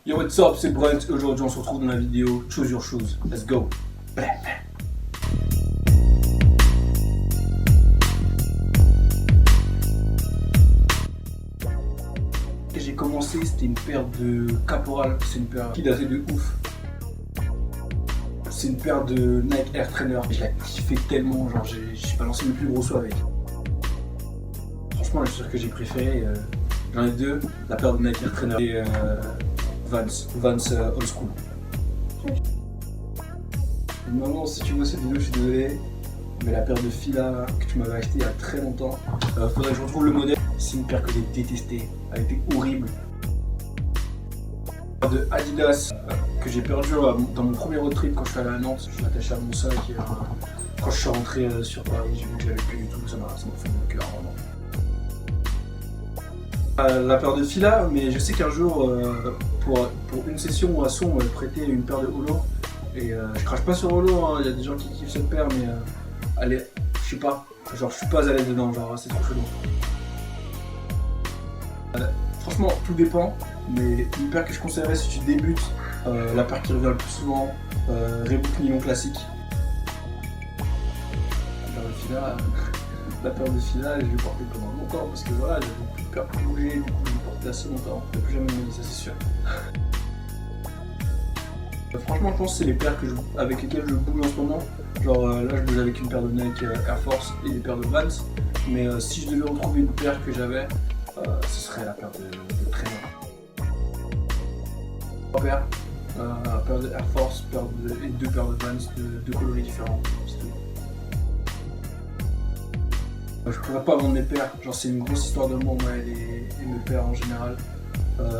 Yo, what's up, c'est Brent et aujourd'hui on se retrouve dans la vidéo Choose Your Shoes. Let's go. J'ai commencé, c'était une paire de Caporal, c'est une paire qui datait de ouf. C'est une paire de Nike Air Trainer, je la kiffé tellement, genre j'ai balancé mes plus gros sauts avec. Franchement, la chaussure que j'ai préférée, j'en ai deux, la paire de Nike Air Trainer et Vans Old School. Maman, si tu vois cette vidéo, je suis désolé, mais la paire de Fila que tu m'avais acheté il y a très longtemps, faudrait que je retrouve le modèle. C'est une paire que j'ai détestée, elle était horrible. Une paire de Adidas que j'ai perdu dans mon premier road trip quand je suis allé à Nantes. Je l'attachais à mon sac et quand je suis rentré sur Paris, j'ai vu que je l'avais plus du tout, ça m'a fait mon cœur vraiment. La paire de Fila, mais je sais qu'un jour, pour une session à son, on m'avait prêté une paire de Holo. Et je crache pas sur Holo, hein. Il y a des gens qui kiffent cette paire, mais elle est, je sais pas, genre je suis pas à l'aise dedans, genre c'est trop chelou. Franchement, tout dépend, mais une paire que je conseillerais si tu débutes, la paire qui revient le plus souvent, Reebok Nylon classique. La paire de Fila, je l'ai portée pendant longtemps parce que voilà, j'avais plus de paire pour bouger, du coup je l'ai portée assez longtemps. Je ne l'ai plus jamais mis, ça c'est sûr. Franchement, je pense que c'est les paires avec lesquelles je bouge en ce moment. Genre là, je bouge avec une paire de Nike Air Force et des paires de Vans. Mais si je devais retrouver une paire que j'avais, ce serait la paire de Trainer. Trois paires, paire de Air Force et deux paires de Vans de deux coloris différents. C'est tout. Je pourrais pas vendre mes paires, genre c'est une grosse histoire de moi et mes paires en général.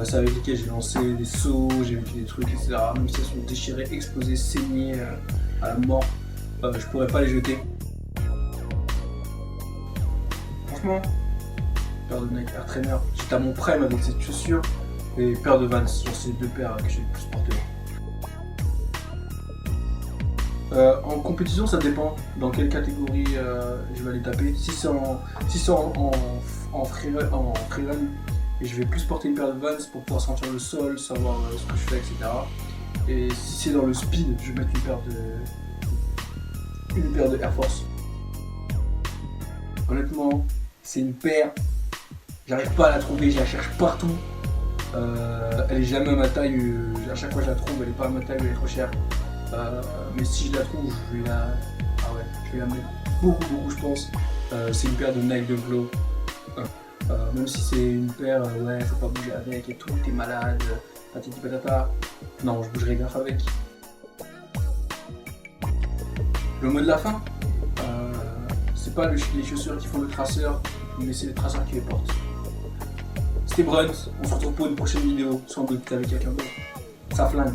C'est avec lesquelles j'ai lancé des sauts, j'ai vécu des trucs, etc. Même si elles sont déchirées, explosées, saignées à la mort, je pourrais pas les jeter. Franchement, paire de Nike Air Trainer, j'étais à mon prime avec cette chaussure et paire de Vans, genre c'est les deux paires que j'ai le plus portées. En compétition, ça dépend dans quelle catégorie je vais aller taper. Si c'est en freerun, et je vais plus porter une paire de Vans pour pouvoir sentir le sol, savoir ce que je fais, etc. Et si c'est dans le speed, je vais mettre une paire de Air Force. Honnêtement, c'est une paire, j'arrive pas à la trouver, je la cherche partout. Elle est jamais à ma taille, à chaque fois que je la trouve, elle est pas à ma taille, elle est trop chère. Mais si je la trouve, je vais la mettre beaucoup, je pense. C'est une paire de Nike de Glow. Même si c'est une paire, ouais, faut pas bouger avec et tout, t'es malade, patati patata. Non, je bougerai grave avec. Le mot de la fin, c'est pas les chaussures qui font le traceur, mais c'est les traceurs qui les portent. C'était Brent, on se retrouve pour une prochaine vidéo, sans doute avec quelqu'un d'autre. Ça flingue.